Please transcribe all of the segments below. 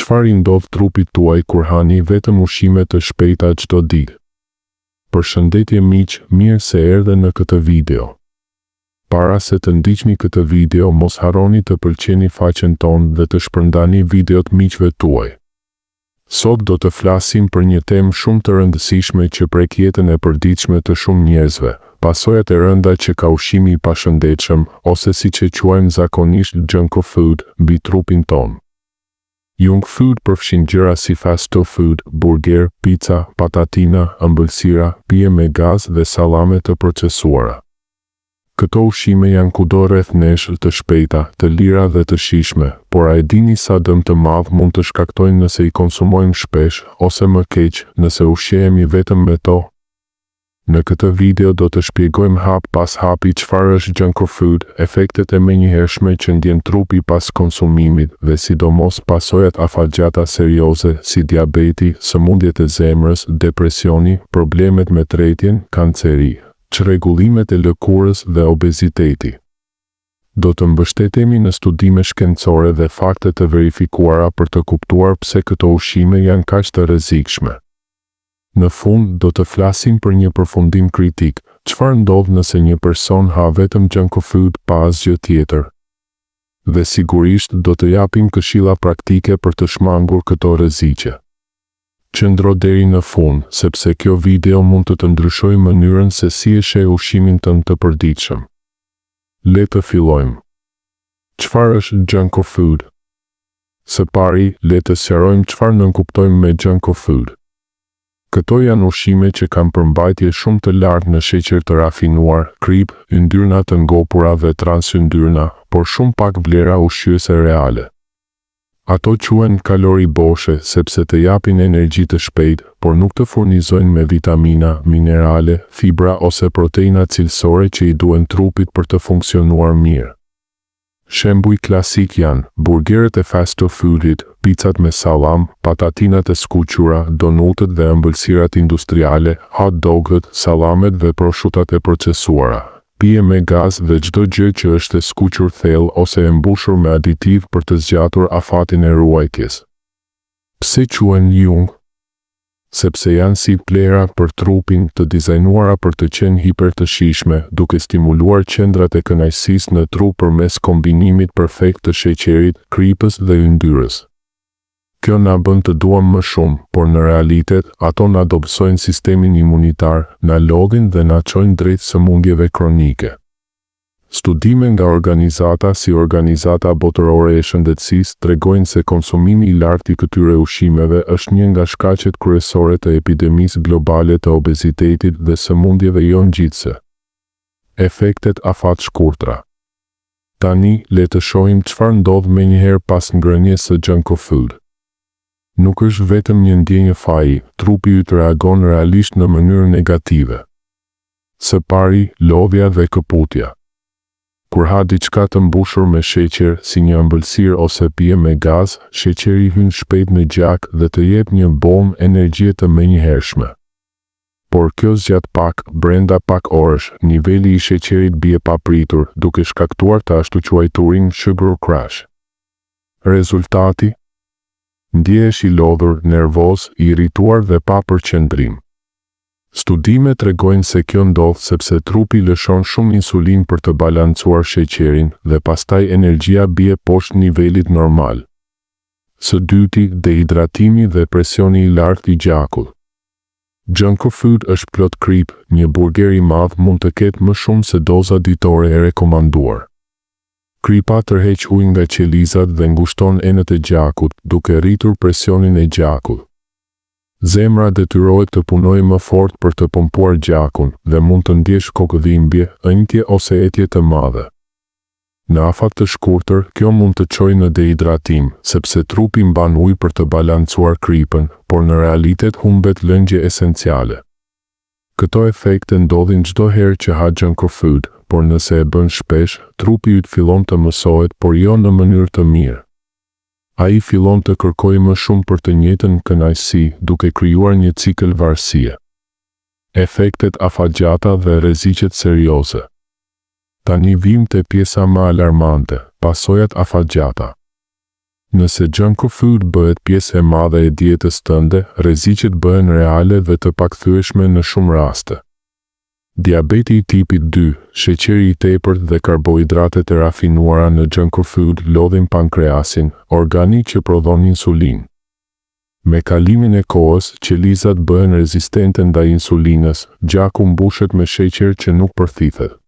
Çfarë i ndodh trupit tuaj kur hani vetëm ushqime të shpejta çdo ditë? Përshëndetje miq, mirë se erdhe në këtë video. Para se të ndiqni këtë video, mos harroni të pëlqeni faqen tonë dhe të shpërndani videot miqve tuaj. Sot do të flasim për një temë shumë të rëndësishme që prek jetën e përditshme të shumë njerëzve, pasojat e rënda që ka ushqimi i pashëndetshëm, ose siç e quajmë zakonisht junk food, mbi trupin tonë. Junk food përfshin gjëra si fast food, burger, pizza, patatina, ëmbëlsira, pije me gaz dhe sallame të procesuara. Këto ushqime janë kudo rreth nesh, të shpejta, të lira dhe të shijshme, por a e dini sa dëm të madh mund të shkaktojnë nëse i konsumojmë shpesh, ose më keq, nëse ushqehemi vetëm me to? Në këtë video do të shpjegojmë hap pas hapi çfarë është junk food, efektet e menjëhershme që ndjen trupi pas konsumimit dhe sidomos pasojat afatgjata serioze si diabeti, sëmundjet e zemrës, depresioni, problemet me tretjen, kanceri, çrregullimet e lëkurës dhe obeziteti. Do të mbështetemi në studime shkencore dhe fakte të verifikuara për të kuptuar pse këto ushqime janë kaq të rrezikshme. Në fund do të flasim për një përfundim kritik, çfarë ndodh nëse një person ha vetëm junk food pa asgjë tjetër. Dhe sigurisht do të japim këshilla praktike për të shmangur këto rreziqe. Qëndro deri në fund, sepse kjo video mund të ndryshojë mënyrën se si e sheh ushqimin tënd të përditshëm. Le të fillojmë. Çfarë është junk food? Së pari, le të sqarojmë çfarë nënkuptojmë me junk food. Këto janë ushqime që kanë përmbajtje shumë të lartë në sheqer të rafinuar, krip, yndyrna të ngopura dhe transyndyrna, por shumë pak vlera ushqyese reale. Ato quhen kalori boshe sepse të japin energji të shpejtë, por nuk të furnizojnë me vitamina, minerale, fibra ose proteina cilësore që i duhen trupit për të funksionuar mirë. Shembuj klasik janë burgerët e fast foodit, pizzat me sallam, patatinat e skuqura, donutët dhe ëmbëlsirat industriale, hot dogët, sallamet dhe proshutat e procesuara, pije me gaz dhe çdo gjë që është e skuqur thellë ose e mbushur me aditiv për të zgjatur afatin e ruajtjes. Pse quhen junk? Sepse janë si plera për trupin, të dizajnuara për të qenë hiper të shijshme, duke stimuluar qendrat e kënaqësisë në trup përmes kombinimit perfekt të sheqerit, kripës dhe yndyrës. Kjo na bën të duam më shumë, por në realitet ato na dobësojnë sistemin imunitar, na lodhin dhe na çojnë drejt sëmundjeve kronike. Studime nga organizata si Organizata Botërore e Shëndetësisë tregojnë se konsumimi i lartë i këtyre ushqimeve është një nga shkaqet kryesore të epidemisë globale të obezitetit dhe sëmundjeve jo ngjitëse. Efektet afat shkurtra. Tani, le të shohim çfarë ndodh menjëherë pas ngrënies së junk food. Nuk është vetëm një ndjenjë faji, trupi yt reagon realisht në mënyrë negative. Së pari, lodhja dhe këputja. Kur ha diçka të mbushur me sheqer, si një ëmbëlsirë ose pije me gaz, sheqeri hyn shpejt në gjak dhe të jep një bomë energjie të menjëhershme. Por kjo zgjat pak, brenda pak orësh, niveli i sheqerit bie papritur, duke shkaktuar të ashtu quajturin sugar crash. Rezultati? Ndjehesh i lodhur, nervoz, i irrituar dhe pa përqendrim. Studime tregojnë se kjo ndodh sepse trupi lëshon shumë insulin për të balancuar sheqerin dhe pastaj energjia bie poshtë nivelit normal. Së dyti, dehidratimi dhe presioni i lartë i gjakut. Junk food është plot krip, një burger i madh mund të ketë më shumë se doza ditore e rekomanduar. Kripa tërheq ujë nga qelizat dhe ngushton enët e gjakut, duke rritur presionin e gjakut. Zemra detyrohet të punojë më fort për të pompuar gjakun dhe mund të ndjesh kokëdhimbje, ënjtje ose etje të madhe. Në afat të shkurtër, kjo mund të çojë në dehidratim, sepse trupi mban ujë për të balancuar kripën, por në realitet humbet lëngje esenciale. Këto efekte ndodhin çdo herë që ha junk food, por nëse e bën shpesh, trupi yt fillon të mësohet, por jo në mënyrë të mirë. Ai fillon të kërkojë më shumë për të njëjtën kënaqësi, duke krijuar një cikël varësie. Efektet afatgjata dhe rreziqet serioze. Tani vim te pjesa më alarmante, pasojat afatgjata. Nëse junk food bëhet pjesë e madhe e dietës tënde, rreziqet bëhen reale dhe të pakthyeshme në shumë raste. Diabeti i tipit 2, sheqeri i tepërt dhe karbohidratet e rafinuara në junk food lodhin pankreasin, organi që prodhon insulinë. Me kalimin e kohës, qelizat bëhen rezistente ndaj insulinës, gjaku mbushet me sheqer që nuk përthithet.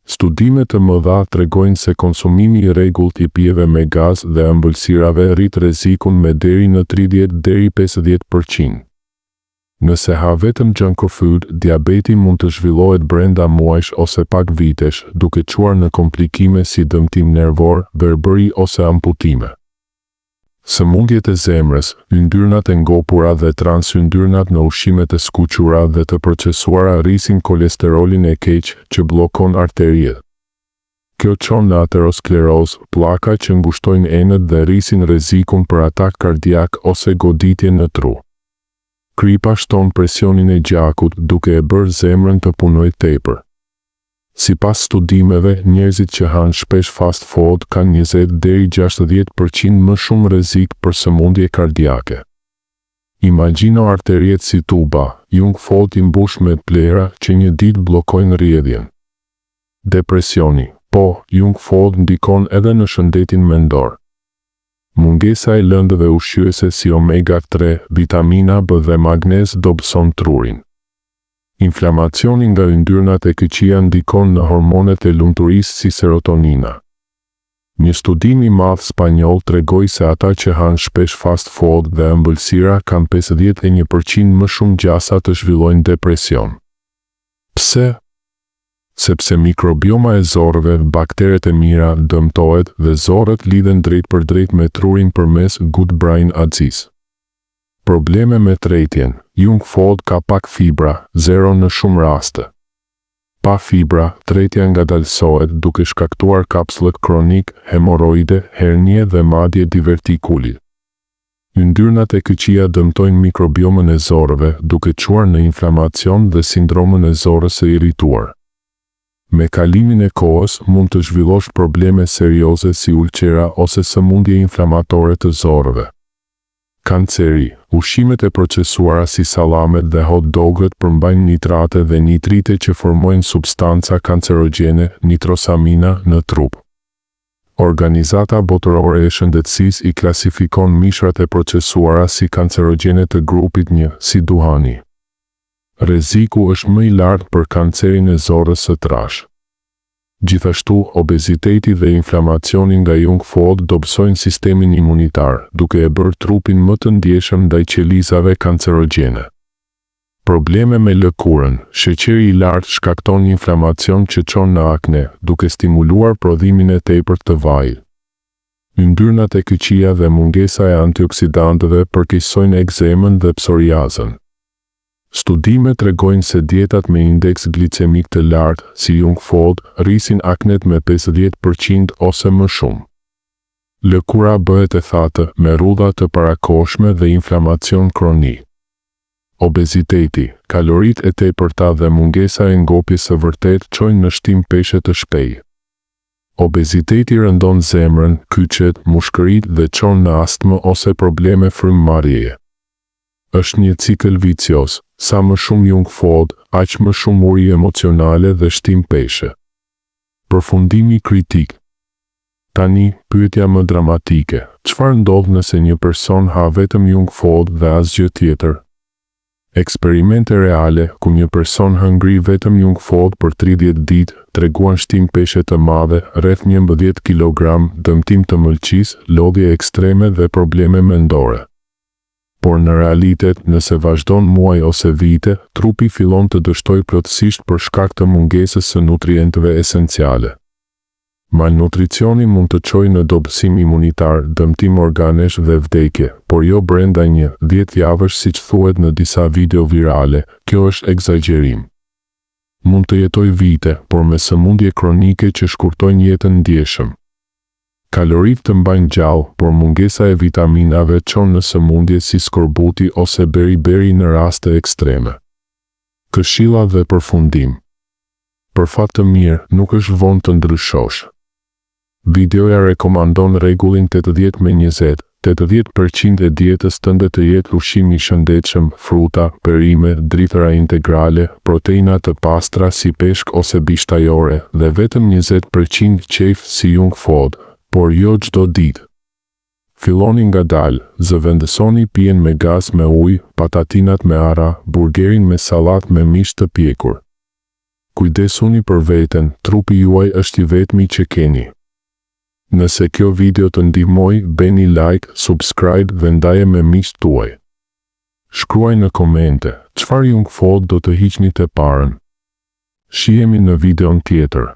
Studime të mëdha tregojnë se konsumimi i rregullt i pijeve me gaz dhe ëmbëlsirave rrit rrezikun me deri në 30 deri 50%. Nëse ha vetëm junk food, diabeti mund të zhvillohet brenda muajsh ose pak vitesh, duke çuar në komplikime si dëmtim nervor, berbëri ose amputime. Sëmundjet e zemrës, yndyrnat e ngopura dhe transyndyrnat në ushqimet e skuqura dhe të procesuara rrisin kolesterolin e keq që bllokon arteriet. Kjo çon në aterosklerozë, pllaka që ngushtojnë enët dhe rrisin rrezikun për atak kardiak ose goditje në tru. Kripa shton presionin e gjakut duke e bërë zemrën të punojë tepër. Sipas studimeve, njerëzit që hanë shpesh fast food kanë 20 deri 60% më shumë rrezik për sëmundje kardiake. Imagjino arteriet si tuba, junk food i mbush me plera që një ditë bllokojnë rrjedhjen. Depresioni, po, junk food ndikon edhe në shëndetin mendor. Mungesa e lëndëve ushqyese si omega 3, vitamina B dhe magnez dobëson trurin. Inflamacioni nga yndyrnat e këqija ndikon në hormonet e lumturisë si serotonina. Një studim i madh spanjoll tregoi se ata që hanë shpesh fast food dhe ëmbëlsira kanë 51% më shumë gjasa të zhvillojnë depresion. Pse? Sepse mikrobioma e zorrëve, bakteret e mira, dëmtohet dhe zorrët lidhen drejt për drejt me trurin përmes gut-brain axis. Probleme me tretjen, junk food ka pak fibra, 0 në shumë raste. Pa fibra, tretja ngadalësohet duke shkaktuar kapsullët kronik, hemoroide, hernie dhe madje divertikuli. Yndyrnat e këqija dëmtojnë mikrobiomën e zorrëve duke çuar në inflamacion dhe sindromën e zorrës së irrituar. Me kalimin e kohës mund të zhvillosh probleme serioze si ulqera ose sëmundje inflamatore të zorrëve. Kanceri, ushqimet e procesuara si sallamet dhe hot dogët përmbajnë nitrate dhe nitrite që formojnë substanca kancerogjene, nitrosamina, në trup. Organizata Botërore e Shëndetësisë i klasifikon mishrat e procesuara si kancerogjene të grupit 1, si duhani. Rreziku është më i lartë për kancerin e zorrës së trash. Gjithashtu, obeziteti dhe inflamacioni nga junk food dobësojnë sistemin imunitar, duke e bërë trupin më të ndjeshëm ndaj qelizave kancerogjene. Probleme me lëkurën, sheqeri i lartë shkakton inflamacion që çon në akne, duke stimuluar prodhimin e tepërt të vajit. Yndyrnat e këqija dhe mungesa e antioksidantëve përkeqësojnë ekzemën dhe psoriazën. Studime tregojnë se dietat me indeks glicemik të lartë, si junk food, rrisin aknet me 50% ose më shumë. Lëkura bëhet e thatë, me rrudha të parakohshme dhe inflamacion kronik. Obeziteti, kalorit e tepërta dhe mungesa e ngopjes së vërtet çojnë në shtim peshe të shpejtë. Obeziteti rëndon zemrën, kyçet, mushkëritë dhe çon në astmë ose probleme frymëmarrjeje. Është një cikël vicioz, sa më shumë junk food, aq më shumë uri emocionale dhe shtim peshe. Përfundimi kritik. Tani, pyetja më dramatike, çfarë ndodh nëse një person ha vetëm junk food dhe asgjë tjetër? Eksperimente reale, ku një person hëngri vetëm junk food për 30 ditë, treguan shtim peshe të madhe, rreth 11 kg, dëmtim të mëlçisë, lodhje ekstreme dhe probleme mendore. Por në realitet, nëse vazhdon muaj ose vite, trupi fillon të dështojë plotësisht për shkak të mungesës së nutrientëve esenciale. Malnutricioni mund të çojë në dobësim imunitar, dëmtim organesh dhe vdekje, por jo brenda 10 javësh siç thuhet në disa video virale, kjo është egzagerim. Mund të jetoj vite, por me sëmundje kronike që shkurtojnë jetën ndjeshëm. Kaloritë të mbajnë gjallë, por mungesa e vitaminave çon në sëmundje si skorbuti ose beriberi në raste ekstreme. Këshilla dhe përfundim. Për fat të mirë, nuk është vonë të ndryshosh. Videoja rekomandon rregullin 80-20. 80% e dietës tënde të jetë ushqim i shëndetshëm, fruta, perime, drithëra integrale, proteina të pastra si peshk ose bishtajore, dhe vetëm 20% qejf si junk food, por jo çdo ditë. Filloni ngadalë, zëvendësoni pijen me gaz me ujë, patatinat me ara, burgerin me sallatë me mish të pjekur. Kujdesuni për veten, trupi juaj është i vetmi që keni. Nëse kjo video të ndihmoi, bëni like, subscribe dhe ndaje me miqtë tuaj. Shkruaj në komente, çfarë junk food do të hiqni të parën. Shihemi në videon tjetër.